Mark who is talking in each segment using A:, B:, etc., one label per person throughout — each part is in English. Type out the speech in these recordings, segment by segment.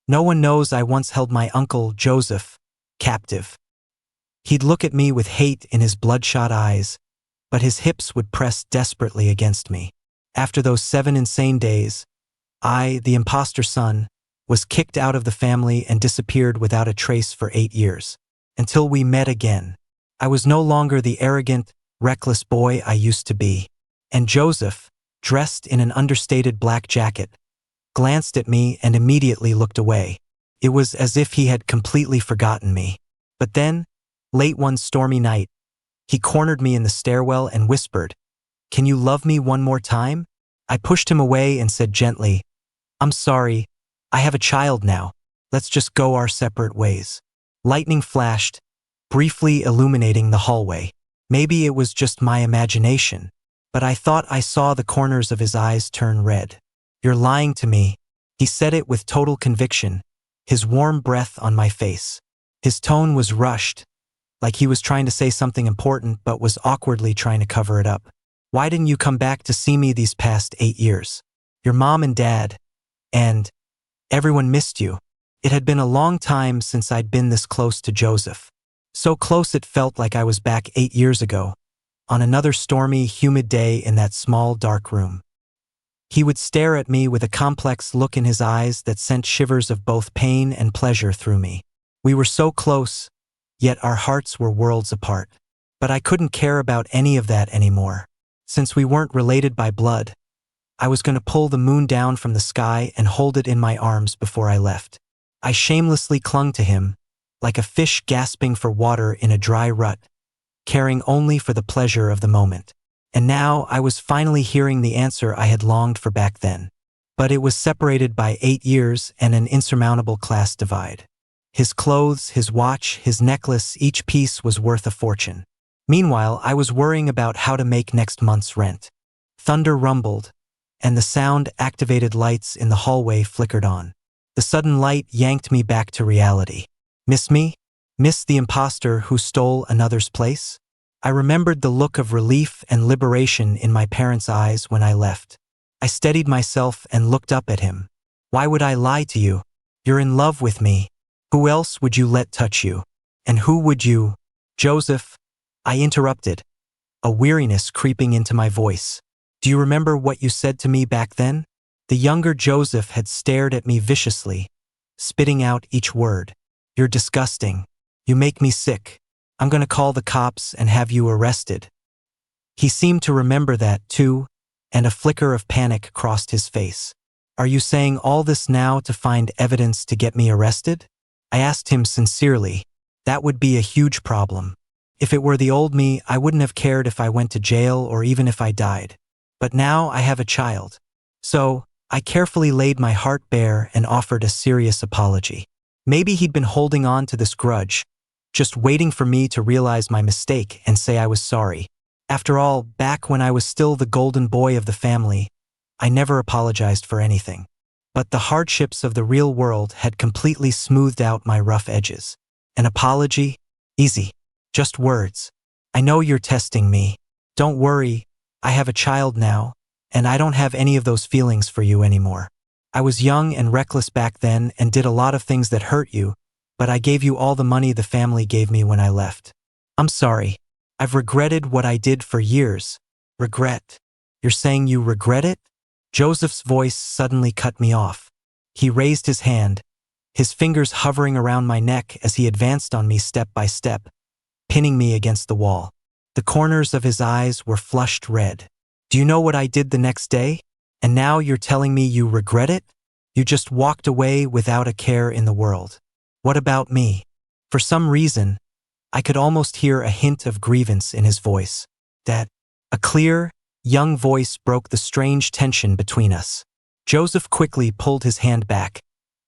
A: No one knows I once held my uncle, Joseph, captive. He'd look at me with hate in his bloodshot eyes, but his hips would press desperately against me. After those 7 insane days, I, the imposter son, was kicked out of the family and disappeared without a trace for 8 years. Until we met again. I was no longer the arrogant, reckless boy I used to be. And Joseph, dressed in an understated black jacket, glanced at me and immediately looked away. It was as if he had completely forgotten me. But then, late one stormy night, he cornered me in the stairwell and whispered, "Can you love me one more time?" I pushed him away and said gently, "I'm sorry, I have a child now. Let's just go our separate ways." Lightning flashed, briefly illuminating the hallway. Maybe it was just my imagination, but I thought I saw the corners of his eyes turn red. "You're lying to me." He said it with total conviction, his warm breath on my face. His tone was rushed, like he was trying to say something important but was awkwardly trying to cover it up. "Why didn't you come back to see me these past 8 years? Your mom and dad, and everyone missed you." It had been a long time since I'd been this close to Joseph. So close it felt like I was back 8 years ago, on another stormy, humid day in that small, dark room. He would stare at me with a complex look in his eyes that sent shivers of both pain and pleasure through me. We were so close, yet our hearts were worlds apart. But I couldn't care about any of that anymore. Since we weren't related by blood, I was going to pull the moon down from the sky and hold it in my arms before I left. I shamelessly clung to him, like a fish gasping for water in a dry rut, caring only for the pleasure of the moment. And now I was finally hearing the answer I had longed for back then. But it was separated by 8 years and an insurmountable class divide. His clothes, his watch, his necklace, each piece was worth a fortune. Meanwhile, I was worrying about how to make next month's rent. Thunder rumbled, and the sound-activated lights in the hallway flickered on. The sudden light yanked me back to reality. Miss me? Miss the imposter who stole another's place? I remembered the look of relief and liberation in my parents' eyes when I left. I steadied myself and looked up at him. "Why would I lie to you? You're in love with me. Who else would you let touch you? And who would you?" "Joseph," I interrupted, a weariness creeping into my voice. "Do you remember what you said to me back then?" The younger Joseph had stared at me viciously, spitting out each word. "You're disgusting. You make me sick. I'm going to call the cops and have you arrested." He seemed to remember that, too, and a flicker of panic crossed his face. "Are you saying all this now to find evidence to get me arrested?" I asked him sincerely. That would be a huge problem. If it were the old me, I wouldn't have cared if I went to jail or even if I died. But now I have a child. So, I carefully laid my heart bare and offered a serious apology. Maybe he'd been holding on to this grudge, just waiting for me to realize my mistake and say I was sorry. After all, back when I was still the golden boy of the family, I never apologized for anything. But the hardships of the real world had completely smoothed out my rough edges. An apology? Easy. Just words. "I know you're testing me. Don't worry, I have a child now, and I don't have any of those feelings for you anymore. I was young and reckless back then and did a lot of things that hurt you, but I gave you all the money the family gave me when I left. I'm sorry. I've regretted what I did for years." "Regret? You're saying you regret it?" Joseph's voice suddenly cut me off. He raised his hand, his fingers hovering around my neck as he advanced on me step by step, pinning me against the wall. The corners of his eyes were flushed red. "Do you know what I did the next day? And now you're telling me you regret it? You just walked away without a care in the world. What about me?" For some reason, I could almost hear a hint of grievance in his voice. A clear, young voice broke the strange tension between us. Joseph quickly pulled his hand back,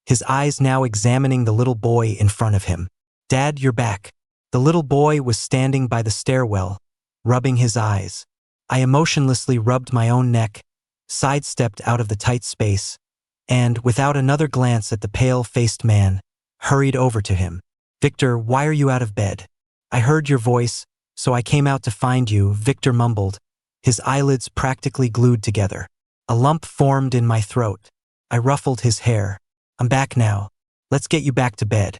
A: his eyes now examining the little boy in front of him. "Dad, you're back." The little boy was standing by the stairwell, rubbing his eyes. I emotionlessly rubbed my own neck, sidestepped out of the tight space, and, without another glance at the pale-faced man, hurried over to him. "Victor, why are you out of bed?" "I heard your voice, so I came out to find you," Victor mumbled, his eyelids practically glued together. A lump formed in my throat. I ruffled his hair. "I'm back now. Let's get you back to bed.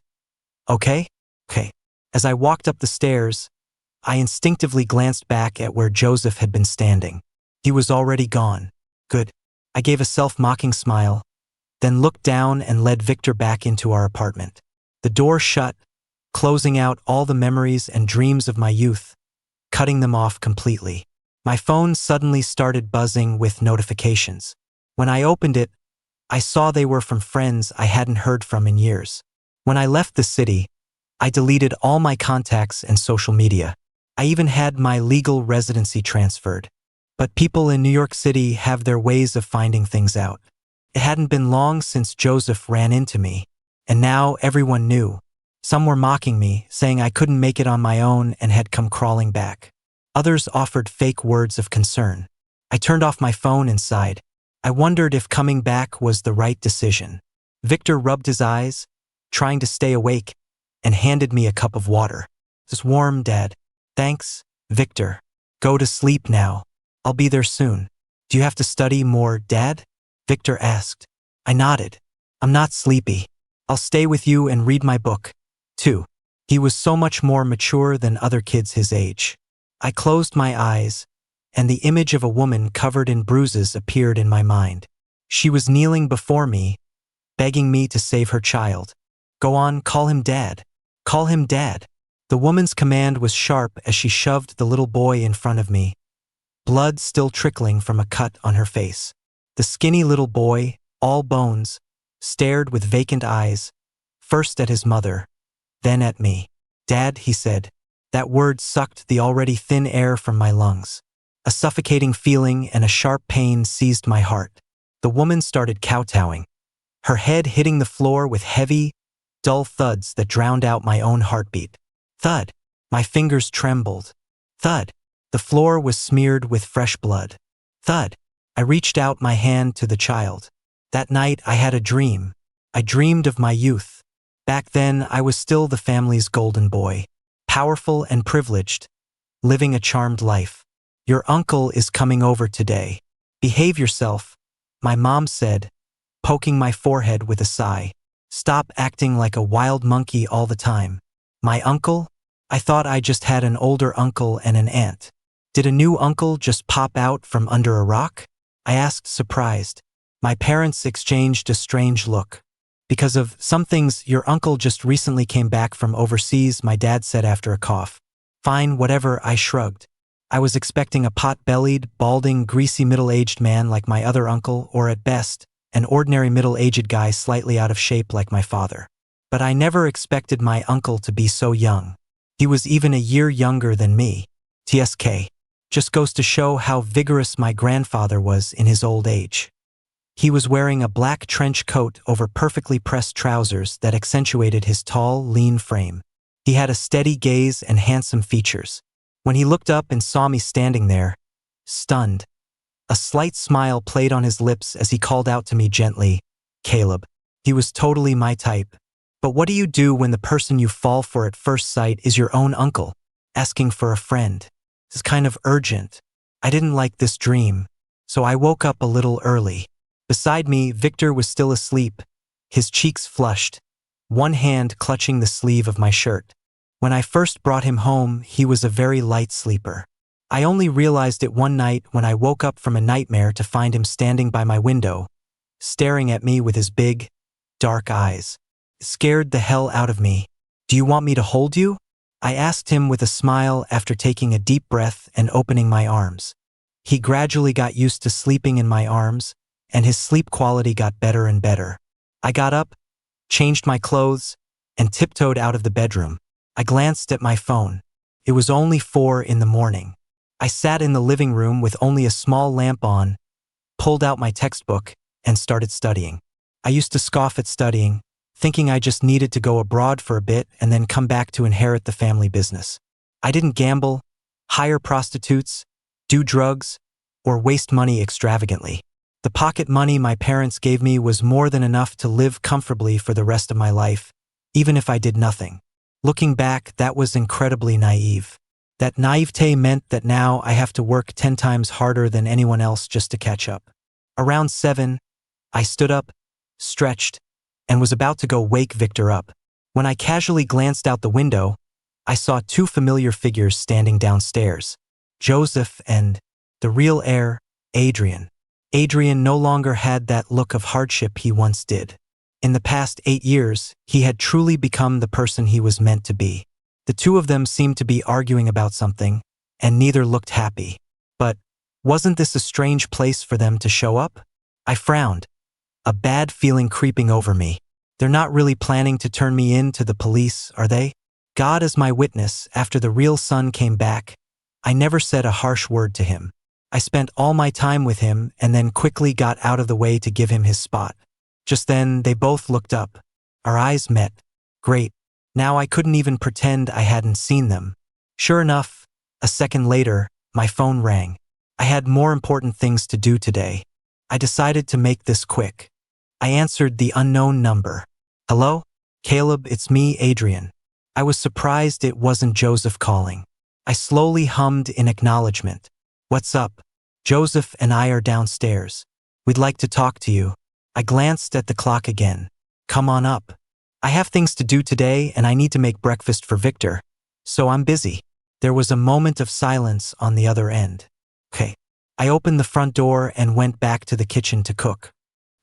A: Okay? Okay. As I walked up the stairs, I instinctively glanced back at where Joseph had been standing. He was already gone. Good. I gave a self-mocking smile, then looked down and led Victor back into our apartment. The door shut, closing out all the memories and dreams of my youth, cutting them off completely. My phone suddenly started buzzing with notifications. When I opened it, I saw they were from friends I hadn't heard from in years. When I left the city, I deleted all my contacts and social media. I even had my legal residency transferred. But people in New York City have their ways of finding things out. It hadn't been long since Joseph ran into me, and now everyone knew. Some were mocking me, saying I couldn't make it on my own and had come crawling back. Others offered fake words of concern. I turned off my phone and sighed. I wondered if coming back was the right decision. Victor rubbed his eyes, trying to stay awake, and handed me a cup of water. "It's warm, Dad." "Thanks, Victor. Go to sleep now. I'll be there soon." "Do you have to study more, Dad?" Victor asked. I nodded. "I'm not sleepy. I'll stay with you and read my book, too." He was so much more mature than other kids his age. I closed my eyes, and the image of a woman covered in bruises appeared in my mind. She was kneeling before me, begging me to save her child. "Go on, call him Dad. Call him Dad." The woman's command was sharp as she shoved the little boy in front of me, blood still trickling from a cut on her face. The skinny little boy, all bones, stared with vacant eyes, first at his mother, then at me. "Dad," he said. That word sucked the already thin air from my lungs. A suffocating feeling and a sharp pain seized my heart. The woman started kowtowing, her head hitting the floor with heavy, dull thuds that drowned out my own heartbeat. Thud. My fingers trembled. Thud. The floor was smeared with fresh blood. Thud. I reached out my hand to the child. That night I had a dream. I dreamed of my youth. Back then I was still the family's golden boy, powerful and privileged, living a charmed life. "Your uncle is coming over today. Behave yourself," my mom said, poking my forehead with a sigh. "Stop acting like a wild monkey all the time." My uncle? I thought I just had an older uncle and an aunt. Did a new uncle just pop out from under a rock? I asked, surprised. My parents exchanged a strange look. "Because of some things, your uncle just recently came back from overseas," my dad said after a cough. "Fine, whatever," I shrugged. I was expecting a pot-bellied, balding, greasy middle-aged man like my other uncle, or at best, an ordinary middle-aged guy slightly out of shape like my father. But I never expected my uncle to be so young. He was even a year younger than me. TSK. Just goes to show how vigorous my grandfather was in his old age. He was wearing a black trench coat over perfectly pressed trousers that accentuated his tall, lean frame. He had a steady gaze and handsome features. When he looked up and saw me standing there, stunned, a slight smile played on his lips as he called out to me gently, "Caleb." He was totally my type. But what do you do when the person you fall for at first sight is your own uncle, asking for a friend? It's kind of urgent. I didn't like this dream, so I woke up a little early. Beside me, Victor was still asleep, his cheeks flushed, one hand clutching the sleeve of my shirt. When I first brought him home, he was a very light sleeper. I only realized it one night when I woke up from a nightmare to find him standing by my window, staring at me with his big, dark eyes. It scared the hell out of me. "Do you want me to hold you?" I asked him with a smile after taking a deep breath and opening my arms. He gradually got used to sleeping in my arms, and his sleep quality got better and better. I got up, changed my clothes, and tiptoed out of the bedroom. I glanced at my phone. It was only 4 in the morning. I sat in the living room with only a small lamp on, pulled out my textbook, and started studying. I used to scoff at studying, thinking I just needed to go abroad for a bit and then come back to inherit the family business. I didn't gamble, hire prostitutes, do drugs, or waste money extravagantly. The pocket money my parents gave me was more than enough to live comfortably for the rest of my life, even if I did nothing. Looking back, that was incredibly naive. That naivete meant that now I have to work 10 times harder than anyone else just to catch up. Around 7, I stood up, stretched, and was about to go wake Victor up. When I casually glanced out the window, I saw two familiar figures standing downstairs, Joseph and the real heir, Adrian. Adrian no longer had that look of hardship he once did. In the past 8 years, he had truly become the person he was meant to be. The two of them seemed to be arguing about something, and neither looked happy. But wasn't this a strange place for them to show up? I frowned, a bad feeling creeping over me. They're not really planning to turn me in to the police, are they? God is my witness, after the real son came back, I never said a harsh word to him. I spent all my time with him and then quickly got out of the way to give him his spot. Just then, they both looked up. Our eyes met. Great. Now I couldn't even pretend I hadn't seen them. Sure enough, a second later, my phone rang. I had more important things to do today. I decided to make this quick. I answered the unknown number. Hello? Caleb, it's me, Adrian. I was surprised it wasn't Joseph calling. I slowly hummed in acknowledgement. What's up? Joseph and I are downstairs. We'd like to talk to you. I glanced at the clock again. Come on up. I have things to do today and I need to make breakfast for Victor, so I'm busy. There was a moment of silence on the other end. Okay. I opened the front door and went back to the kitchen to cook.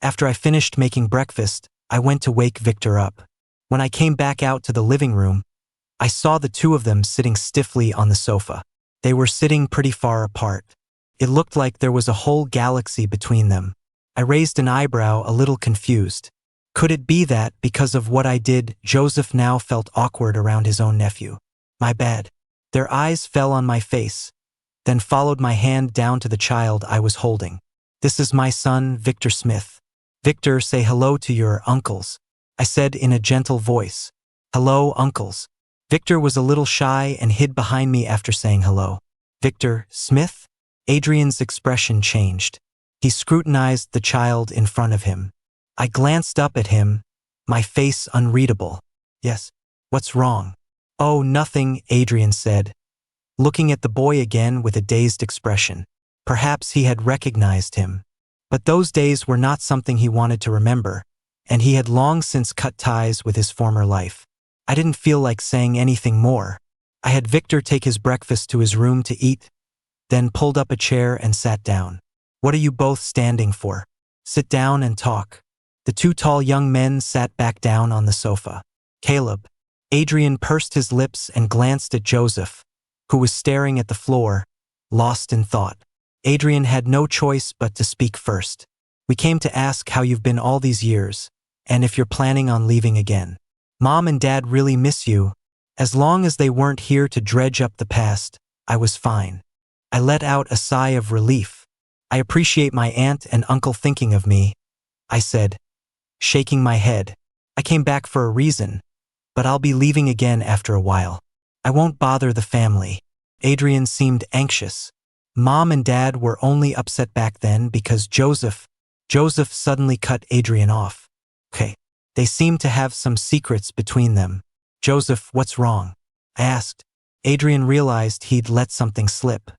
A: After I finished making breakfast, I went to wake Victor up. When I came back out to the living room, I saw the two of them sitting stiffly on the sofa. They were sitting pretty far apart. It looked like there was a whole galaxy between them. I raised an eyebrow, a little confused. Could it be that, because of what I did, Joseph now felt awkward around his own nephew? My bad. Their eyes fell on my face, then followed my hand down to the child I was holding. This is my son, Victor Smith. Victor, say hello to your uncles, I said in a gentle voice. Hello, uncles. Victor was a little shy and hid behind me after saying hello. Victor Smith? Adrian's expression changed. He scrutinized the child in front of him. I glanced up at him, my face unreadable. Yes, what's wrong? Oh, nothing, Adrian said, looking at the boy again with a dazed expression. Perhaps he had recognized him. But those days were not something he wanted to remember, and he had long since cut ties with his former life. I didn't feel like saying anything more. I had Victor take his breakfast to his room to eat, then pulled up a chair and sat down. What are you both standing for? Sit down and talk. The two tall young men sat back down on the sofa. Caleb. Adrian pursed his lips and glanced at Joseph, who was staring at the floor, lost in thought. Adrian had no choice but to speak first. We came to ask how you've been all these years, and if you're planning on leaving again. Mom and Dad really miss you. As long as they weren't here to dredge up the past, I was fine. I let out a sigh of relief. I appreciate my aunt and uncle thinking of me, I said, shaking my head. I came back for a reason, but I'll be leaving again after a while. I won't bother the family. Adrian seemed anxious. Mom and Dad were only upset back then because Joseph suddenly cut Adrian off. Okay. They seemed to have some secrets between them. Joseph, what's wrong? I asked. Adrian realized he'd let something slip.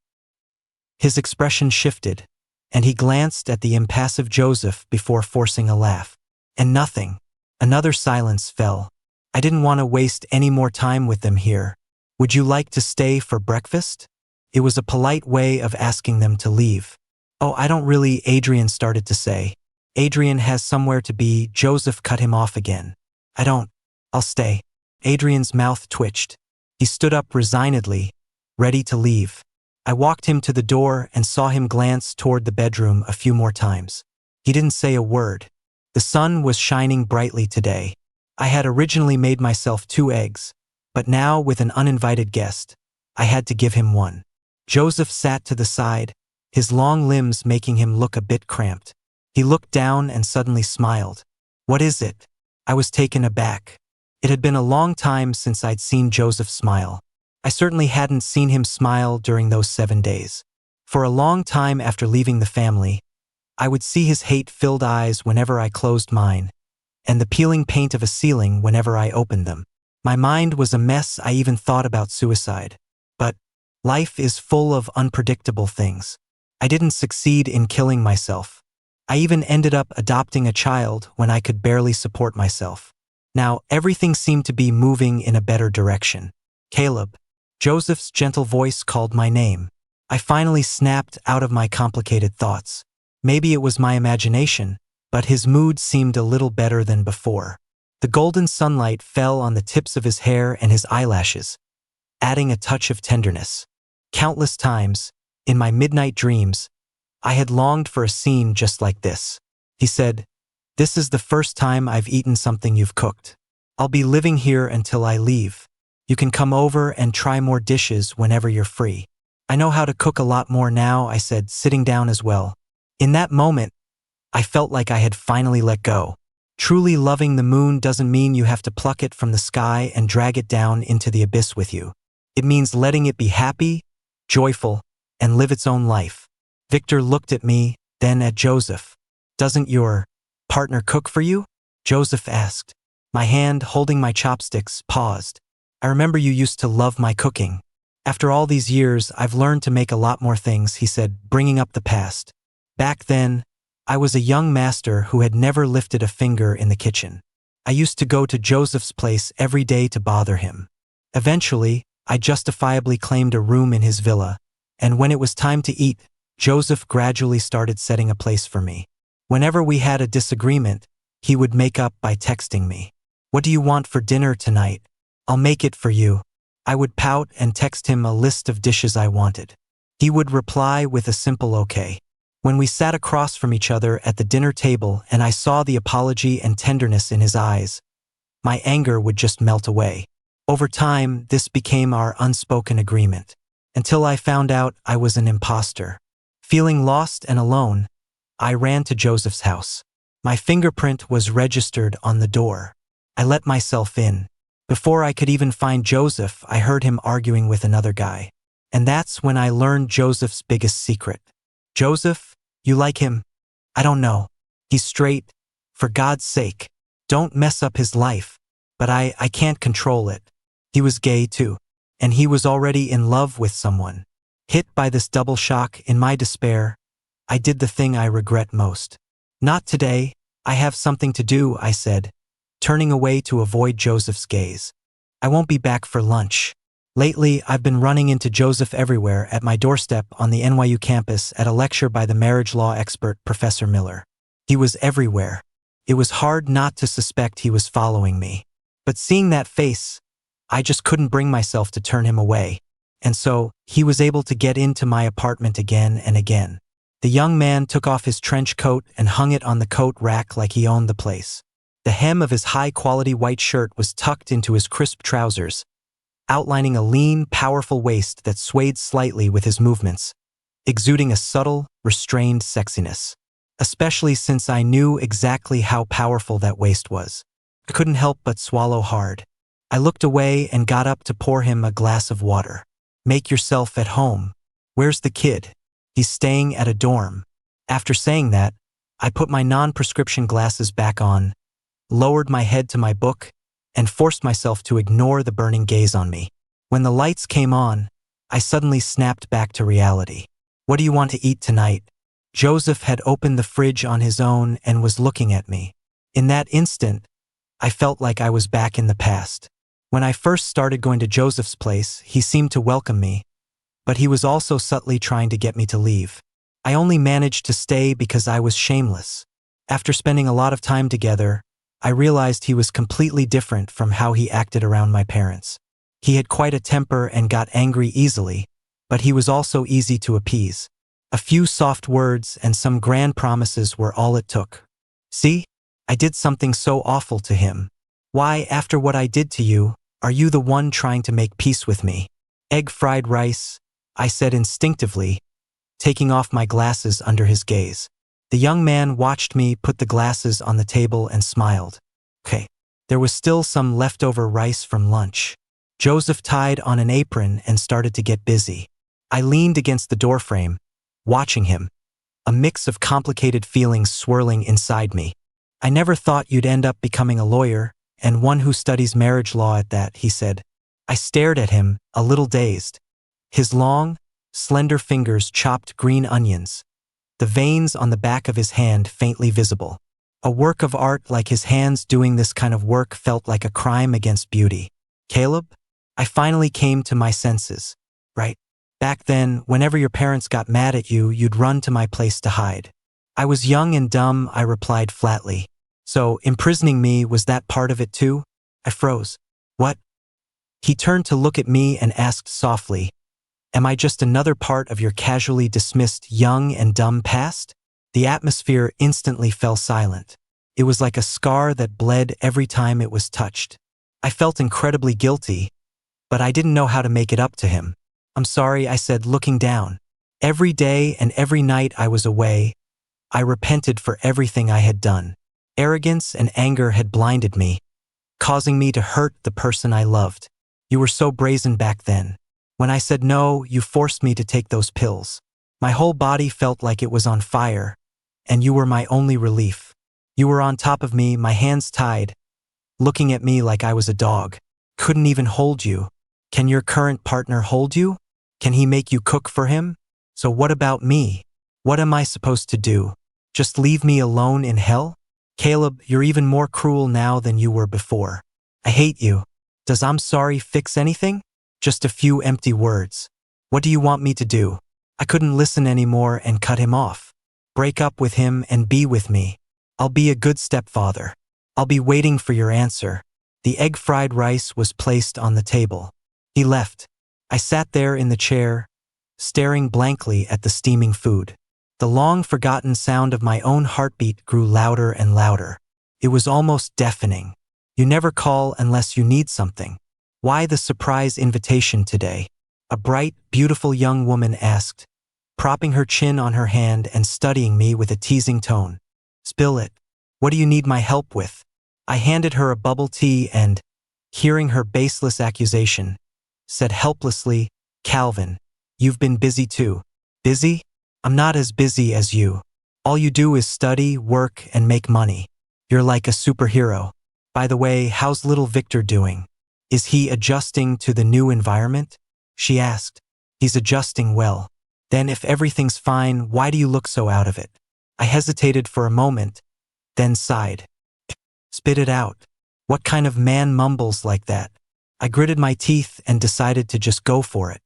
A: His expression shifted, and he glanced at the impassive Joseph before forcing a laugh. And nothing. Another silence fell. I didn't want to waste any more time with them here. Would you like to stay for breakfast? It was a polite way of asking them to leave. Oh, I don't really, Adrian started to say. Adrian has somewhere to be. Joseph cut him off again. I don't. I'll stay. Adrian's mouth twitched. He stood up resignedly, ready to leave. I walked him to the door and saw him glance toward the bedroom a few more times. He didn't say a word. The sun was shining brightly today. I had originally made myself 2 eggs, but now with an uninvited guest, I had to give him one. Joseph sat to the side, his long limbs making him look a bit cramped. He looked down and suddenly smiled. What is it? I was taken aback. It had been a long time since I'd seen Joseph smile. I certainly hadn't seen him smile during those 7 days. For a long time after leaving the family, I would see his hate-filled eyes whenever I closed mine, and the peeling paint of a ceiling whenever I opened them. My mind was a mess. I even thought about suicide. But life is full of unpredictable things. I didn't succeed in killing myself, I even ended up adopting a child when I could barely support myself. Now, everything seemed to be moving in a better direction. Caleb. Joseph's gentle voice called my name. I finally snapped out of my complicated thoughts. Maybe it was my imagination, but his mood seemed a little better than before. The golden sunlight fell on the tips of his hair and his eyelashes, adding a touch of tenderness. Countless times, in my midnight dreams, I had longed for a scene just like this. He said, "This is the first time I've eaten something you've cooked. I'll be living here until I leave. You can come over and try more dishes whenever you're free." "I know how to cook a lot more now," I said, sitting down as well. In that moment, I felt like I had finally let go. Truly loving the moon doesn't mean you have to pluck it from the sky and drag it down into the abyss with you. It means letting it be happy, joyful, and live its own life. Victor looked at me, then at Joseph. "Doesn't your partner cook for you?" Joseph asked. My hand, holding my chopsticks, paused. "I remember you used to love my cooking. After all these years, I've learned to make a lot more things," he said, bringing up the past. "Back then, I was a young master who had never lifted a finger in the kitchen. I used to go to Joseph's place every day to bother him. Eventually, I justifiably claimed a room in his villa, and when it was time to eat, Joseph gradually started setting a place for me. Whenever we had a disagreement, he would make up by texting me. 'What do you want for dinner tonight? I'll make it for you.' I would pout and text him a list of dishes I wanted. He would reply with a simple okay. When we sat across from each other at the dinner table and I saw the apology and tenderness in his eyes, my anger would just melt away. Over time, this became our unspoken agreement, until I found out I was an imposter. Feeling lost and alone, I ran to Joseph's house. My fingerprint was registered on the door. I let myself in. Before I could even find Joseph, I heard him arguing with another guy. And that's when I learned Joseph's biggest secret. "Joseph, you like him?" "I don't know. He's straight. For God's sake, don't mess up his life." But I can't control it. He was gay too. And he was already in love with someone. Hit by this double shock, in my despair, I did the thing I regret most. "Not today. I have something to do," I said, turning away to avoid Joseph's gaze. "I won't be back for lunch." Lately, I've been running into Joseph everywhere, at my doorstep on the NYU campus, at a lecture by the marriage law expert Professor Miller. He was everywhere. It was hard not to suspect he was following me. But seeing that face, I just couldn't bring myself to turn him away. And so, he was able to get into my apartment again and again. The young man took off his trench coat and hung it on the coat rack like he owned the place. The hem of his high-quality white shirt was tucked into his crisp trousers, outlining a lean, powerful waist that swayed slightly with his movements, exuding a subtle, restrained sexiness. Especially since I knew exactly how powerful that waist was. I couldn't help but swallow hard. I looked away and got up to pour him a glass of water. "Make yourself at home. Where's the kid? He's staying at a dorm." After saying that, I put my non-prescription glasses back on, lowered my head to my book, and forced myself to ignore the burning gaze on me. When the lights came on, I suddenly snapped back to reality. "What do you want to eat tonight?" Joseph had opened the fridge on his own and was looking at me. In that instant, I felt like I was back in the past. When I first started going to Joseph's place, he seemed to welcome me, but he was also subtly trying to get me to leave. I only managed to stay because I was shameless. After spending a lot of time together, I realized he was completely different from how he acted around my parents. He had quite a temper and got angry easily, but he was also easy to appease. A few soft words and some grand promises were all it took. "See? I did something so awful to him. Why, after what I did to you, are you the one trying to make peace with me?" "Egg fried rice," I said instinctively, taking off my glasses under his gaze. The young man watched me put the glasses on the table and smiled. "Okay." There was still some leftover rice from lunch. Joseph tied on an apron and started to get busy. I leaned against the doorframe, watching him, a mix of complicated feelings swirling inside me. "I never thought you'd end up becoming a lawyer, and one who studies marriage law at that," he said. I stared at him, a little dazed. His long, slender fingers chopped green onions, the veins on the back of his hand faintly visible. A work of art like his hands doing this kind of work felt like a crime against beauty. Caleb? I finally came to my senses. Right? Back then, whenever your parents got mad at you, you'd run to my place to hide. I was young and dumb, I replied flatly. So, imprisoning me, was that part of it too? I froze. What? He turned to look at me and asked softly, am I just another part of your casually dismissed young and dumb past? The atmosphere instantly fell silent. It was like a scar that bled every time it was touched. I felt incredibly guilty, but I didn't know how to make it up to him. I'm sorry, I said, looking down. Every day and every night I was away, I repented for everything I had done. Arrogance and anger had blinded me, causing me to hurt the person I loved. You were so brazen back then. When I said no, you forced me to take those pills. My whole body felt like it was on fire, and you were my only relief. You were on top of me, my hands tied, looking at me like I was a dog. Couldn't even hold you. Can your current partner hold you? Can he make you cook for him? So what about me? What am I supposed to do? Just leave me alone in hell? Caleb, you're even more cruel now than you were before. I hate you. Does I'm sorry fix anything? Just a few empty words. What do you want me to do? I couldn't listen anymore and cut him off. Break up with him and be with me. I'll be a good stepfather. I'll be waiting for your answer. The egg fried rice was placed on the table. He left. I sat there in the chair, staring blankly at the steaming food. The long-forgotten sound of my own heartbeat grew louder and louder. It was almost deafening. You never call unless you need something. Why the surprise invitation today? A bright, beautiful young woman asked, propping her chin on her hand and studying me with a teasing tone. Spill it. What do you need my help with? I handed her a bubble tea and, hearing her baseless accusation, said helplessly, Calvin, you've been busy too. Busy? I'm not as busy as you. All you do is study, work, and make money. You're like a superhero. By the way, how's little Victor doing? Is he adjusting to the new environment? She asked. He's adjusting well. Then if everything's fine, why do you look so out of it? I hesitated for a moment, then sighed. Spit it out. What kind of man mumbles like that? I gritted my teeth and decided to just go for it.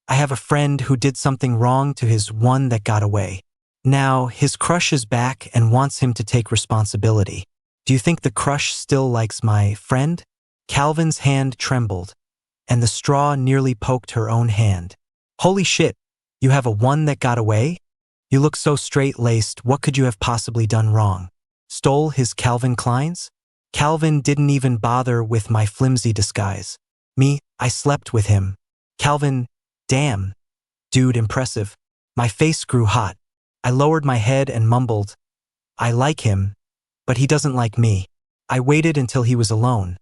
A: I have a friend who did something wrong to his one that got away. Now, his crush is back and wants him to take responsibility. Do you think the crush still likes my friend? Calvin's hand trembled, and the straw nearly poked her own hand. Holy shit, you have a one that got away? You look so straight-laced, what could you have possibly done wrong? Stole his Calvin Kleins? Calvin didn't even bother with my flimsy disguise. Me, I slept with him. Calvin, damn. Dude, impressive. My face grew hot. I lowered my head and mumbled, I like him, but he doesn't like me. I waited until he was alone,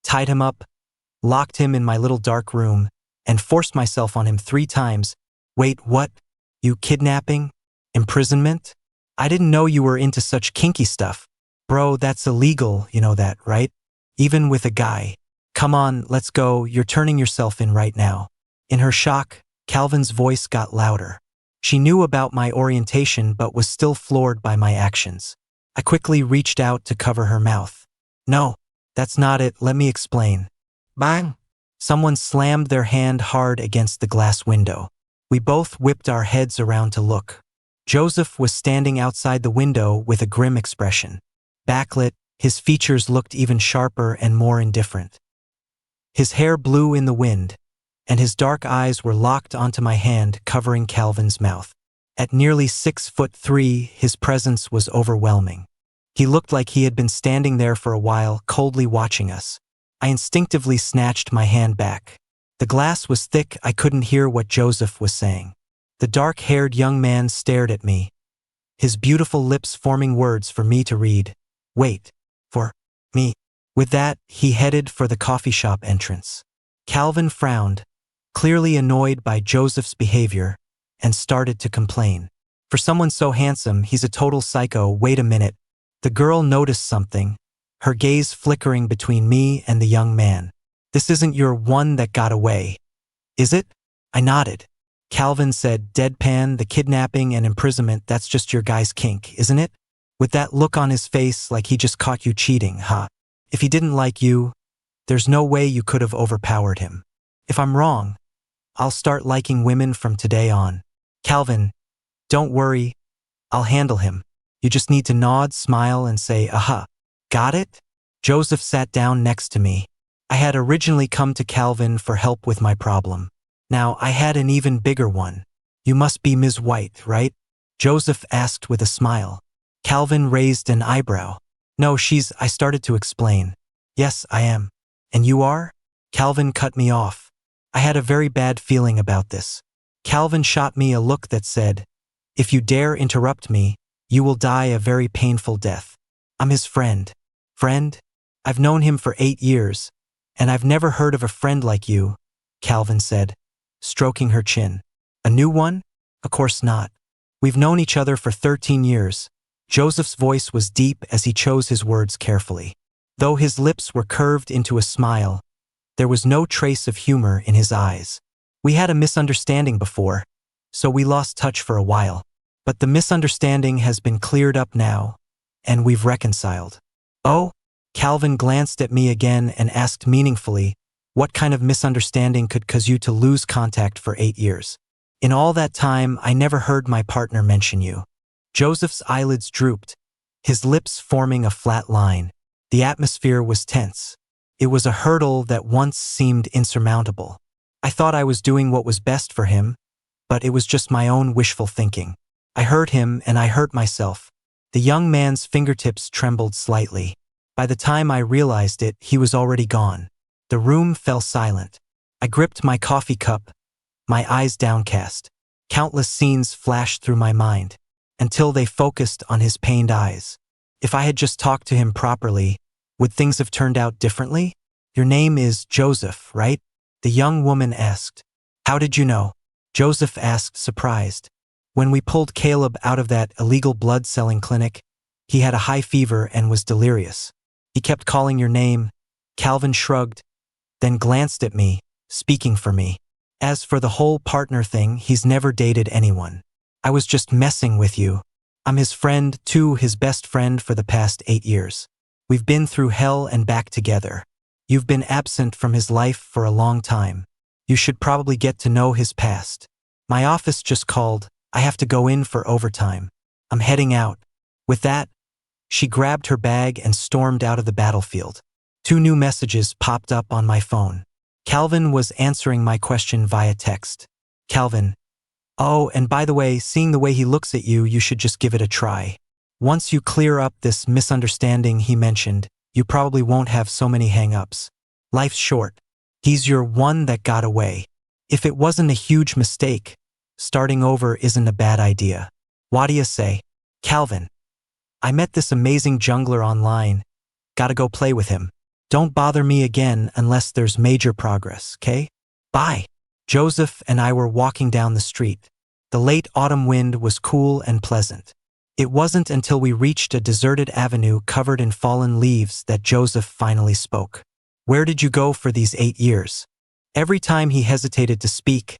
A: tied him up, locked him in my little dark room, and forced myself on him 3 times. Wait, what? You kidnapping? Imprisonment? I didn't know you were into such kinky stuff. Bro, that's illegal, you know that, right? Even with a guy. Come on, let's go, you're turning yourself in right now. In her shock, Calvin's voice got louder. She knew about my orientation but was still floored by my actions. I quickly reached out to cover her mouth. No, that's not it, let me explain. Bang! Someone slammed their hand hard against the glass window. We both whipped our heads around to look. Joseph was standing outside the window with a grim expression. Backlit, his features looked even sharper and more indifferent. His hair blew in the wind, and his dark eyes were locked onto my hand, covering Calvin's mouth. At nearly 6'3", his presence was overwhelming. He looked like he had been standing there for a while, coldly watching us. I instinctively snatched my hand back. The glass was thick, I couldn't hear what Joseph was saying. The dark-haired young man stared at me, his beautiful lips forming words for me to read. Wait. For me. With that, he headed for the coffee shop entrance. Calvin frowned, clearly annoyed by Joseph's behavior, and started to complain. For someone so handsome, he's a total psycho. Wait a minute. The girl noticed something, her gaze flickering between me and the young man. This isn't your one that got away, is it? I nodded. Calvin said, deadpan, the kidnapping and imprisonment, that's just your guy's kink, isn't it? With that look on his face like he just caught you cheating, huh? If he didn't like you, there's no way you could have overpowered him. If I'm wrong, I'll start liking women from today on. Calvin, don't worry, I'll handle him. You just need to nod, smile, and say, aha. Got it? Joseph sat down next to me. I had originally come to Calvin for help with my problem. Now I had an even bigger one. You must be Ms. White, right? Joseph asked with a smile. Calvin raised an eyebrow. No, I started to explain. Yes, I am. And you are? Calvin cut me off. I had a very bad feeling about this. Calvin shot me a look that said, if you dare interrupt me, you will die a very painful death. I'm his friend. Friend? I've known him for 8 years, and I've never heard of a friend like you, Calvin said, stroking her chin. A new one? Of course not. We've known each other for 13 years. Joseph's voice was deep as he chose his words carefully. Though his lips were curved into a smile, there was no trace of humor in his eyes. We had a misunderstanding before, so we lost touch for a while. But the misunderstanding has been cleared up now, and we've reconciled. Oh? Calvin glanced at me again and asked meaningfully, what kind of misunderstanding could cause you to lose contact for 8 years? In all that time, I never heard my partner mention you. Joseph's eyelids drooped, his lips forming a flat line. The atmosphere was tense. It was a hurdle that once seemed insurmountable. I thought I was doing what was best for him, but it was just my own wishful thinking. I hurt him and I hurt myself. The young man's fingertips trembled slightly. By the time I realized it, he was already gone. The room fell silent. I gripped my coffee cup, my eyes downcast. Countless scenes flashed through my mind, until they focused on his pained eyes. If I had just talked to him properly, would things have turned out differently? Your name is Joseph, right? The young woman asked. How did you know? Joseph asked, surprised. When we pulled Caleb out of that illegal blood-selling clinic, he had a high fever and was delirious. He kept calling your name. Calvin shrugged, then glanced at me, speaking for me. As for the whole partner thing, he's never dated anyone. I was just messing with you. I'm his friend, too, his best friend for the past 8 years. We've been through hell and back together. You've been absent from his life for a long time. You should probably get to know his past. My office just called. I have to go in for overtime. I'm heading out. With that, she grabbed her bag and stormed out of the battlefield. 2 new messages popped up on my phone. Calvin was answering my question via text. Calvin, oh, and by the way, seeing the way he looks at you, you should just give it a try. Once you clear up this misunderstanding he mentioned, you probably won't have so many hang-ups. Life's short. He's your one that got away. If it wasn't a huge mistake, starting over isn't a bad idea. What do you say? Calvin, I met this amazing jungler online. Gotta go play with him. Don't bother me again unless there's major progress, okay? Bye. Joseph and I were walking down the street. The late autumn wind was cool and pleasant. It wasn't until we reached a deserted avenue covered in fallen leaves that Joseph finally spoke. Where did you go for these 8 years? Every time he hesitated to speak,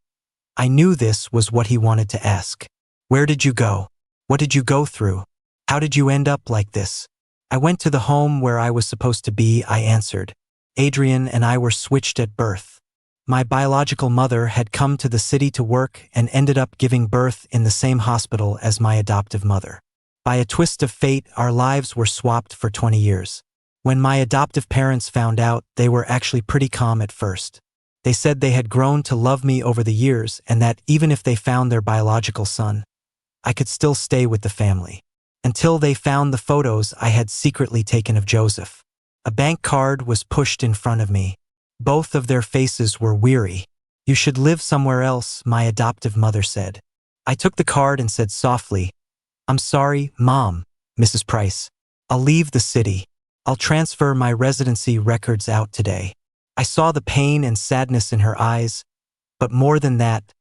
A: I knew this was what he wanted to ask. Where did you go? What did you go through? How did you end up like this? I went to the home where I was supposed to be, I answered. Adrian and I were switched at birth. My biological mother had come to the city to work and ended up giving birth in the same hospital as my adoptive mother. By a twist of fate, our lives were swapped for 20 years. When my adoptive parents found out, they were actually pretty calm at first. They said they had grown to love me over the years and that even if they found their biological son, I could still stay with the family. Until they found the photos I had secretly taken of Joseph. A bank card was pushed in front of me. Both of their faces were weary. You should live somewhere else, my adoptive mother said. I took the card and said softly, I'm sorry, Mom, Mrs. Price. I'll leave the city. I'll transfer my residency records out today. I saw the pain and sadness in her eyes, but more than that,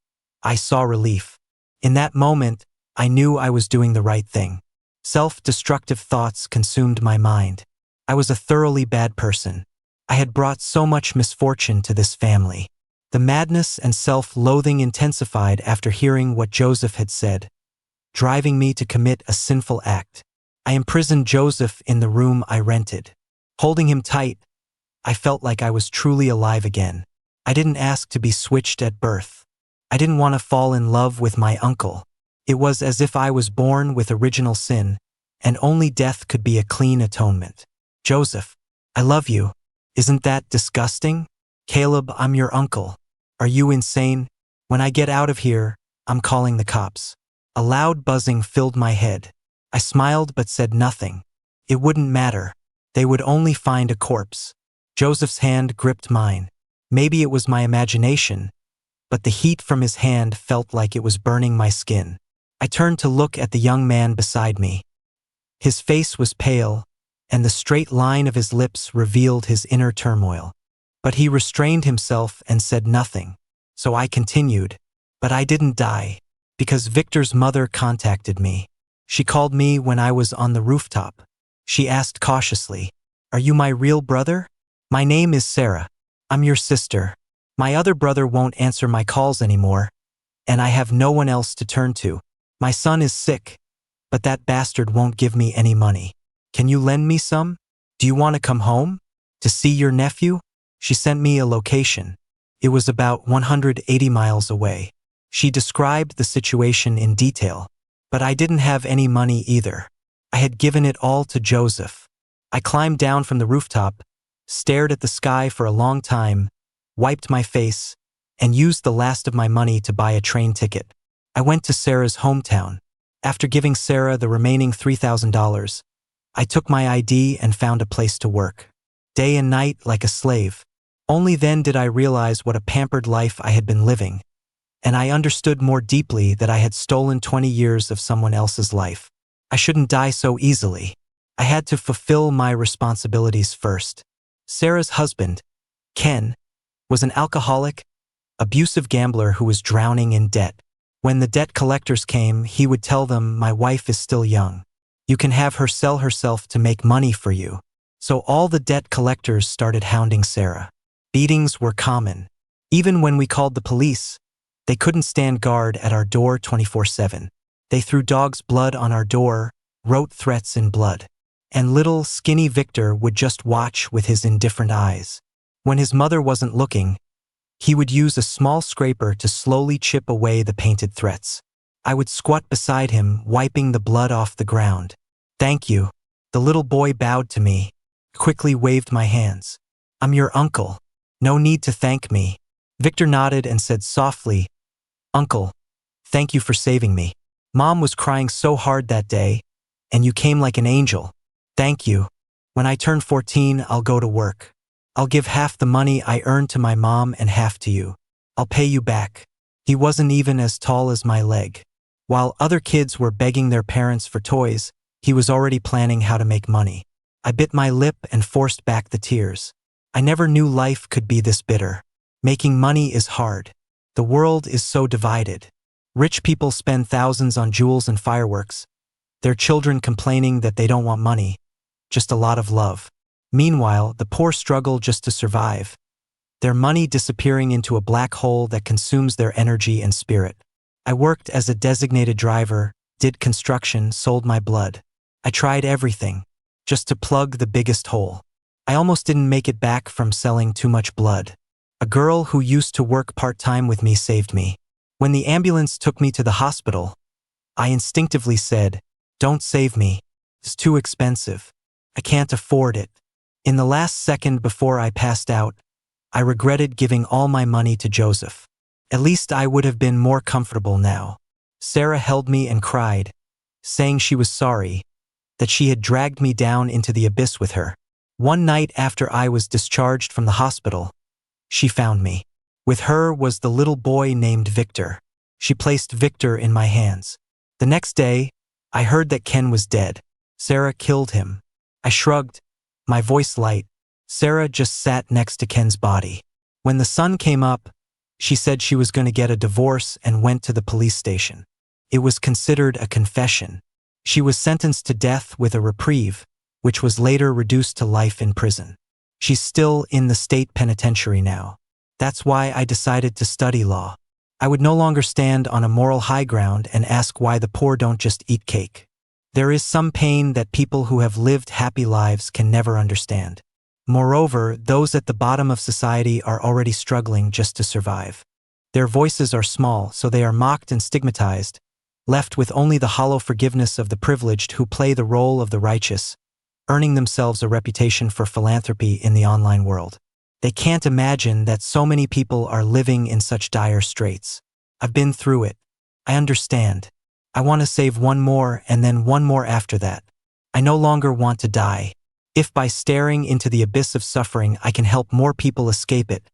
A: I saw relief. In that moment, I knew I was doing the right thing. Self-destructive thoughts consumed my mind. I was a thoroughly bad person. I had brought so much misfortune to this family. The madness and self-loathing intensified after hearing what Joseph had said, driving me to commit a sinful act. I imprisoned Joseph in the room I rented. Holding him tight, I felt like I was truly alive again. I didn't ask to be switched at birth. I didn't want to fall in love with my uncle. It was as if I was born with original sin, and only death could be a clean atonement. Joseph, I love you. Isn't that disgusting? Caleb, I'm your uncle. Are you insane? When I get out of here, I'm calling the cops. A loud buzzing filled my head. I smiled but said nothing. It wouldn't matter. They would only find a corpse. Joseph's hand gripped mine. Maybe it was my imagination, but the heat from his hand felt like it was burning my skin. I turned to look at the young man beside me. His face was pale, and the straight line of his lips revealed his inner turmoil. But he restrained himself and said nothing. So I continued. But I didn't die, because Victor's mother contacted me. She called me when I was on the rooftop. She asked cautiously, "Are you my real brother?" "My name is Sarah. I'm your sister. My other brother won't answer my calls anymore, and I have no one else to turn to. My son is sick, but that bastard won't give me any money. Can you lend me some? Do you want to come home? To see your nephew?" She sent me a location. It was about 180 miles away. She described the situation in detail, but I didn't have any money either. I had given it all to Joseph. I climbed down from the rooftop, stared at the sky for a long time, wiped my face, and used the last of my money to buy a train ticket. I went to Sarah's hometown. After giving Sarah the remaining $3,000, I took my ID and found a place to work. Day and night like a slave. Only then did I realize what a pampered life I had been living, and I understood more deeply that I had stolen 20 years of someone else's life. I shouldn't die so easily. I had to fulfill my responsibilities first. Sarah's husband, Ken, was an alcoholic, abusive gambler who was drowning in debt. When the debt collectors came, he would tell them, "My wife is still young. You can have her sell herself to make money for you." So all the debt collectors started hounding Sarah. Beatings were common. Even when we called the police, they couldn't stand guard at our door 24/7. They threw dog's blood on our door, wrote threats in blood. And little, skinny Victor would just watch with his indifferent eyes. When his mother wasn't looking, he would use a small scraper to slowly chip away the painted threats. I would squat beside him, wiping the blood off the ground. "Thank you." The little boy bowed to me, quickly waved my hands. "I'm your uncle. No need to thank me." Victor nodded and said softly, "Uncle, thank you for saving me. Mom was crying so hard that day, and you came like an angel. Thank you. When I turn 14, I'll go to work. I'll give half the money I earned to my mom and half to you. I'll pay you back." He wasn't even as tall as my leg. While other kids were begging their parents for toys, he was already planning how to make money. I bit my lip and forced back the tears. I never knew life could be this bitter. Making money is hard. The world is so divided. Rich people spend thousands on jewels and fireworks, their children complaining that they don't want money, just a lot of love. Meanwhile, the poor struggle just to survive, their money disappearing into a black hole that consumes their energy and spirit. I worked as a designated driver, did construction, sold my blood. I tried everything, just to plug the biggest hole. I almost didn't make it back from selling too much blood. A girl who used to work part-time with me saved me. When the ambulance took me to the hospital, I instinctively said, "Don't save me. It's too expensive. I can't afford it." In the last second before I passed out, I regretted giving all my money to Joseph. At least I would have been more comfortable now. Sarah held me and cried, saying she was sorry, that she had dragged me down into the abyss with her. One night after I was discharged from the hospital, she found me. With her was the little boy named Victor. She placed Victor in my hands. The next day, I heard that Ken was dead. Sarah killed him. I shrugged, my voice light. Sarah just sat next to Ken's body. When the sun came up, she said she was going to get a divorce and went to the police station. It was considered a confession. She was sentenced to death with a reprieve, which was later reduced to life in prison. She's still in the state penitentiary now. That's why I decided to study law. I would no longer stand on a moral high ground and ask why the poor don't just eat cake. There is some pain that people who have lived happy lives can never understand. Moreover, those at the bottom of society are already struggling just to survive. Their voices are small, so they are mocked and stigmatized, left with only the hollow forgiveness of the privileged who play the role of the righteous, earning themselves a reputation for philanthropy in the online world. They can't imagine that so many people are living in such dire straits. I've been through it. I understand. I want to save one more and then one more after that. I no longer want to die. If by staring into the abyss of suffering I can help more people escape it,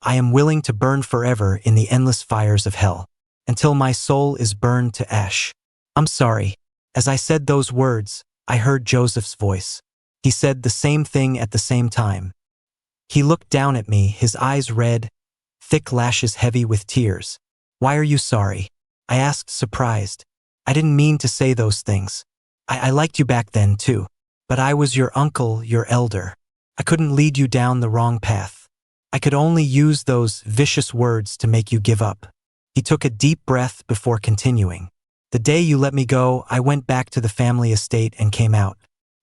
A: I am willing to burn forever in the endless fires of hell, until my soul is burned to ash. I'm sorry. As I said those words, I heard Joseph's voice. He said the same thing at the same time. He looked down at me, his eyes red, thick lashes heavy with tears. Why are you sorry? I asked, surprised. I didn't mean to say those things. I liked you back then too. But I was your uncle, your elder. I couldn't lead you down the wrong path. I could only use those vicious words to make you give up. He took a deep breath before continuing. The day you let me go, I went back to the family estate and came out.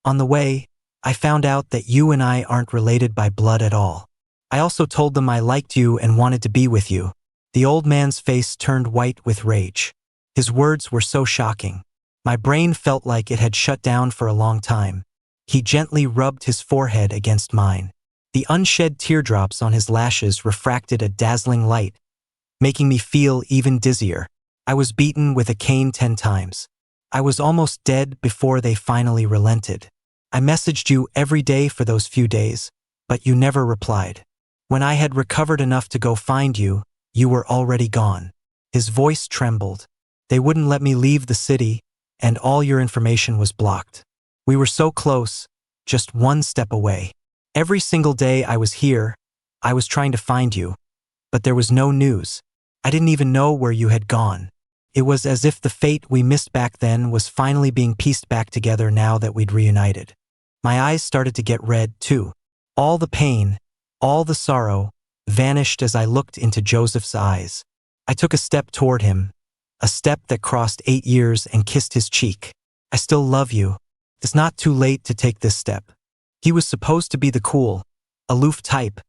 A: On the way, I found out that you and I aren't related by blood at all. I also told them I liked you and wanted to be with you. The old man's face turned white with rage. His words were so shocking. My brain felt like it had shut down for a long time. He gently rubbed his forehead against mine. The unshed teardrops on his lashes refracted a dazzling light, making me feel even dizzier. I was beaten with a cane 10 times. I was almost dead before they finally relented. I messaged you every day for those few days, but you never replied. When I had recovered enough to go find you, you were already gone. His voice trembled. They wouldn't let me leave the city, and all your information was blocked. We were so close, just one step away. Every single day I was here, I was trying to find you, but there was no news. I didn't even know where you had gone. It was as if the fate we missed back then was finally being pieced back together now that we'd reunited. My eyes started to get red, too. All the pain, all the sorrow, vanished as I looked into Joseph's eyes. I took a step toward him, a step that crossed 8 years, and kissed his cheek. I still love you. It's not too late to take this step. He was supposed to be the cool, aloof type,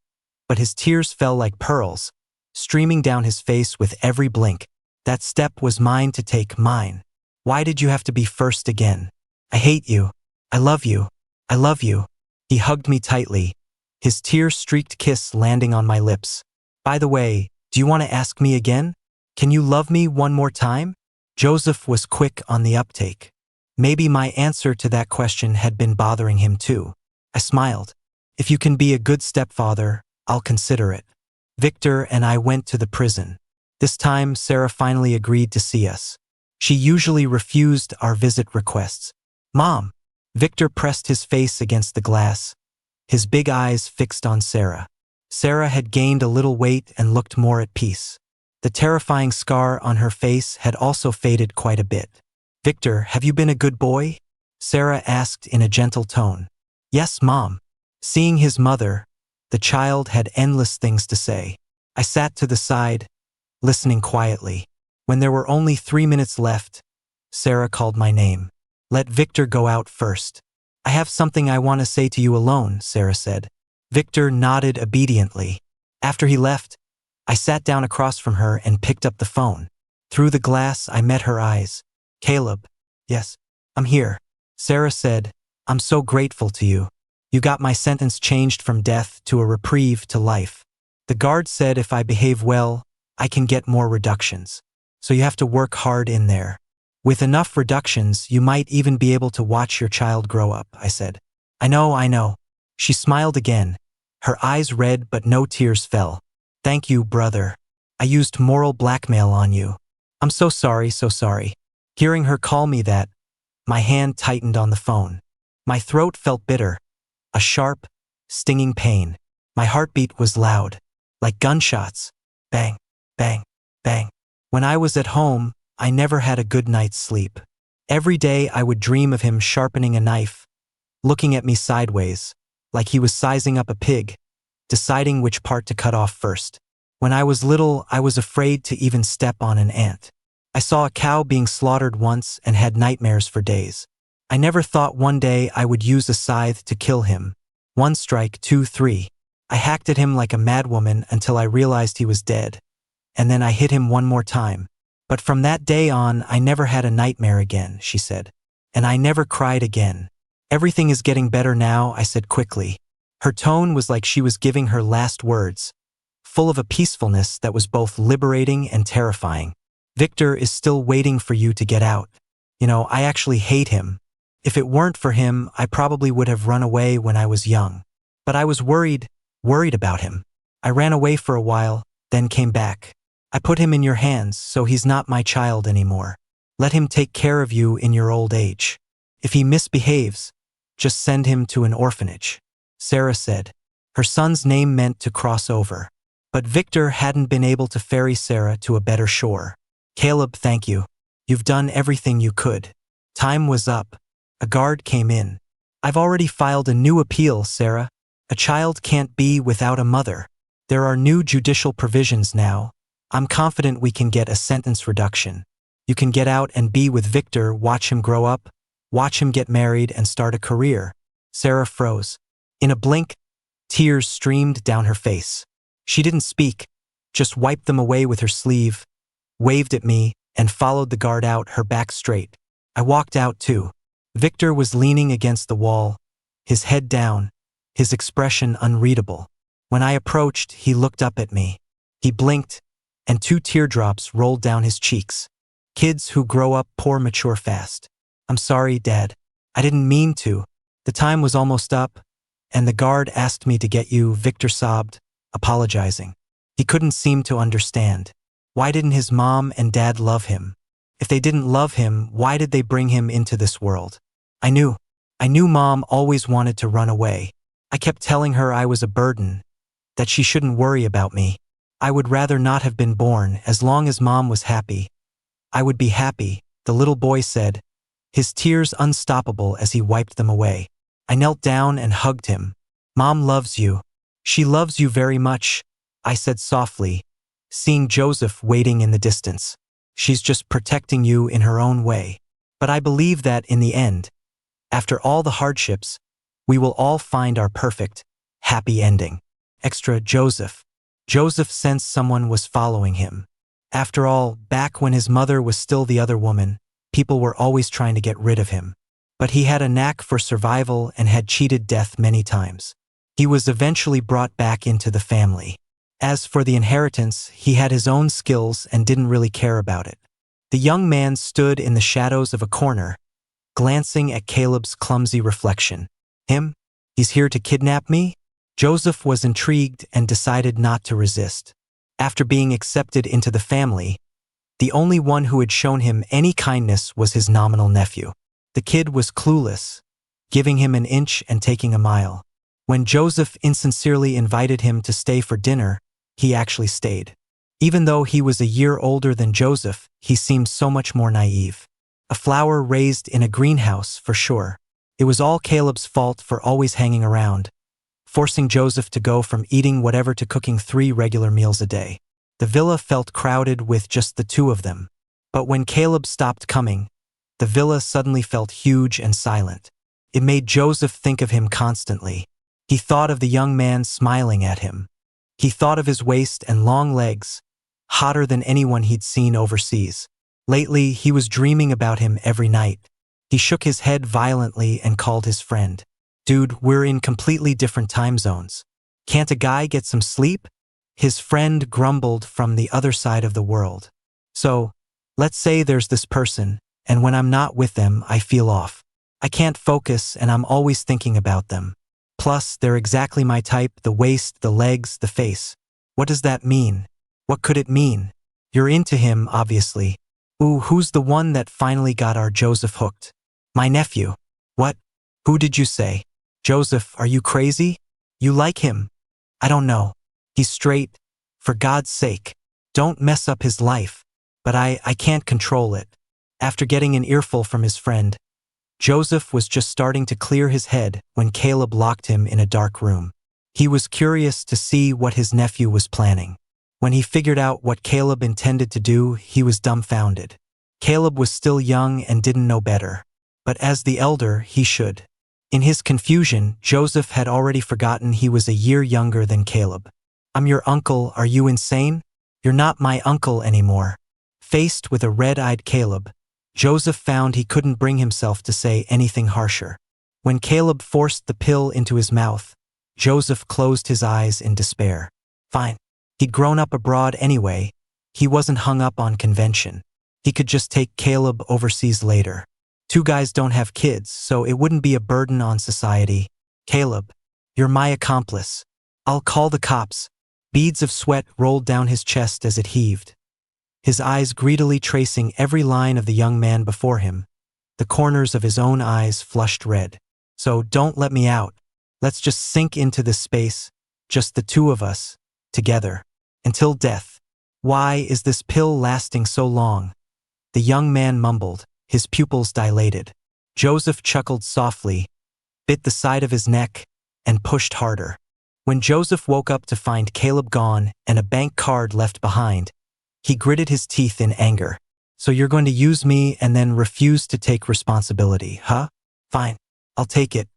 A: but his tears fell like pearls, streaming down his face with every blink. That step was mine to take, mine. Why did you have to be first again? I hate you. I love you. I love you. He hugged me tightly, his tear-streaked kiss landing on my lips. By the way, do you want to ask me again? Can you love me one more time? Joseph was quick on the uptake. Maybe my answer to that question had been bothering him too. I smiled. If you can be a good stepfather, I'll consider it. Victor and I went to the prison. This time, Sarah finally agreed to see us. She usually refused our visit requests. Mom! Victor pressed his face against the glass, his big eyes fixed on Sarah. Sarah had gained a little weight and looked more at peace. The terrifying scar on her face had also faded quite a bit. Victor, have you been a good boy? Sarah asked in a gentle tone. Yes, Mom. Seeing his mother, the child had endless things to say. I sat to the side, listening quietly. When there were only 3 minutes left, Sarah called my name. Let Victor go out first. I have something I want to say to you alone, Sarah said. Victor nodded obediently. After he left, I sat down across from her and picked up the phone. Through the glass, I met her eyes. Caleb. Yes, I'm here. Sarah said, I'm so grateful to you. You got my sentence changed from death to a reprieve to life. The guard said if I behave well, I can get more reductions. So you have to work hard in there. With enough reductions, you might even be able to watch your child grow up, I said. I know. She smiled again, her eyes red but no tears fell. Thank you, brother. I used moral blackmail on you. I'm so sorry. Hearing her call me that, my hand tightened on the phone. My throat felt bitter, a sharp, stinging pain. My heartbeat was loud, like gunshots. Bang, bang, bang. When I was at home, I never had a good night's sleep. Every day I would dream of him sharpening a knife, looking at me sideways, like he was sizing up a pig, deciding which part to cut off first. When I was little, I was afraid to even step on an ant. I saw a cow being slaughtered once and had nightmares for days. I never thought one day I would use a scythe to kill him. 1 strike, 2, 3. I hacked at him like a madwoman until I realized he was dead. And then I hit him one more time. But from that day on, I never had a nightmare again, she said. And I never cried again. Everything is getting better now, I said quickly. Her tone was like she was giving her last words, full of a peacefulness that was both liberating and terrifying. Victor is still waiting for you to get out. You know, I actually hate him. If it weren't for him, I probably would have run away when I was young. But I was worried about him. I ran away for a while, then came back. I put him in your hands, so he's not my child anymore. Let him take care of you in your old age. If he misbehaves, just send him to an orphanage. Sarah said. Her son's name meant to cross over. But Victor hadn't been able to ferry Sarah to a better shore. Caleb, thank you. You've done everything you could. Time was up. A guard came in. I've already filed a new appeal, Sarah. A child can't be without a mother. There are new judicial provisions now. I'm confident we can get a sentence reduction. You can get out and be with Victor, watch him grow up, watch him get married and start a career. Sarah froze. In a blink, tears streamed down her face. She didn't speak, just wiped them away with her sleeve, waved at me, and followed the guard out, her back straight. I walked out too. Victor was leaning against the wall, his head down, his expression unreadable. When I approached, he looked up at me. He blinked, and 2 teardrops rolled down his cheeks. Kids who grow up poor mature fast. I'm sorry, Dad. I didn't mean to. The time was almost up, and the guard asked me to get you, Victor sobbed, apologizing. He couldn't seem to understand. Why didn't his mom and dad love him? If they didn't love him, why did they bring him into this world? I knew Mom always wanted to run away. I kept telling her I was a burden, that she shouldn't worry about me. I would rather not have been born. As long as Mom was happy, I would be happy, the little boy said, his tears unstoppable as he wiped them away. I knelt down and hugged him. Mom loves you. She loves you very much, I said softly, seeing Joseph waiting in the distance. She's just protecting you in her own way. But I believe that in the end, after all the hardships, we will all find our perfect, happy ending. Extra Joseph. Joseph sensed someone was following him. After all, back when his mother was still the other woman, people were always trying to get rid of him. But he had a knack for survival and had cheated death many times. He was eventually brought back into the family. As for the inheritance, he had his own skills and didn't really care about it. The young man stood in the shadows of a corner, glancing at Caleb's clumsy reflection. Him? He's here to kidnap me? Joseph was intrigued and decided not to resist. After being accepted into the family, the only one who had shown him any kindness was his nominal nephew. The kid was clueless, giving him an inch and taking a mile. When Joseph insincerely invited him to stay for dinner, he actually stayed. Even though he was a year older than Joseph, he seemed so much more naive. A flower raised in a greenhouse, for sure. It was all Caleb's fault for always hanging around, forcing Joseph to go from eating whatever to cooking 3 regular meals a day. The villa felt crowded with just the 2 of them. But when Caleb stopped coming, the villa suddenly felt huge and silent. It made Joseph think of him constantly. He thought of the young man smiling at him. He thought of his waist and long legs, hotter than anyone he'd seen overseas. Lately, he was dreaming about him every night. He shook his head violently and called his friend. Dude, we're in completely different time zones. Can't a guy get some sleep? His friend grumbled from the other side of the world. So, let's say there's this person, and when I'm not with them, I feel off. I can't focus and I'm always thinking about them. Plus, they're exactly my type, the waist, the legs, the face. What does that mean? What could it mean? You're into him, obviously. Ooh, who's the one that finally got our Joseph hooked? My nephew. What? Who did you say? Joseph, are you crazy? You like him? I don't know. He's straight. For God's sake, don't mess up his life. But I can't control it. After getting an earful from his friend, Joseph was just starting to clear his head when Caleb locked him in a dark room. He was curious to see what his nephew was planning. When he figured out what Caleb intended to do, he was dumbfounded. Caleb was still young and didn't know better. But as the elder, he should. In his confusion, Joseph had already forgotten he was a year younger than Caleb. "I'm your uncle, are you insane? You're not my uncle anymore." Faced with a red-eyed Caleb, Joseph found he couldn't bring himself to say anything harsher. When Caleb forced the pill into his mouth, Joseph closed his eyes in despair. Fine. He'd grown up abroad anyway. He wasn't hung up on convention. He could just take Caleb overseas later. Two guys don't have kids, so it wouldn't be a burden on society. "Caleb, you're my accomplice. I'll call the cops." Beads of sweat rolled down his chest as it heaved. His eyes greedily tracing every line of the young man before him. The corners of his own eyes flushed red. "So don't let me out. Let's just sink into this space, just the two of us, together, until death. Why is this pill lasting so long?" The young man mumbled, his pupils dilated. Joseph chuckled softly, bit the side of his neck, and pushed harder. When Joseph woke up to find Caleb gone and a bank card left behind, he gritted his teeth in anger. "So you're going to use me and then refuse to take responsibility, huh? Fine, I'll take it."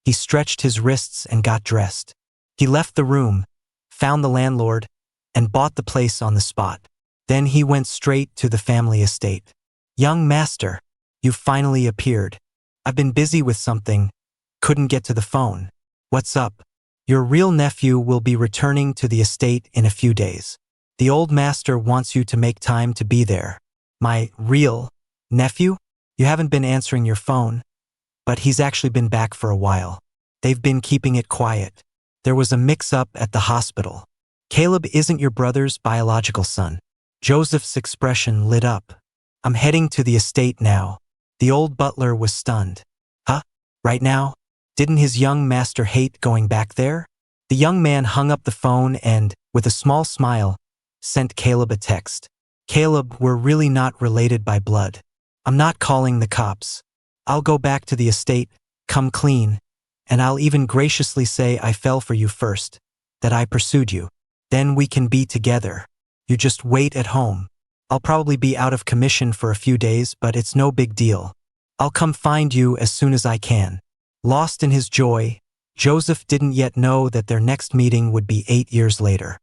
A: He stretched his wrists and got dressed. He left the room, found the landlord, and bought the place on the spot. Then he went straight to the family estate. "Young master, you've finally appeared. I've been busy with something, couldn't get to the phone. What's up? Your real nephew will be returning to the estate in a few days. The old master wants you to make time to be there." "My real nephew? You haven't been answering your phone." But he's actually been back for a while. They've been keeping it quiet. There was a mix-up at the hospital. "Caleb isn't your brother's biological son." Joseph's expression lit up. "I'm heading to the estate now." The old butler was stunned. "Huh? Right now? Didn't his young master hate going back there?" The young man hung up the phone and, with a small smile, sent Caleb a text. "Caleb, we're really not related by blood. I'm not calling the cops. I'll go back to the estate, come clean, and I'll even graciously say I fell for you first, that I pursued you. Then we can be together. You just wait at home. I'll probably be out of commission for a few days, but it's no big deal. I'll come find you as soon as I can." Lost in his joy, Joseph didn't yet know that their next meeting would be 8 years later.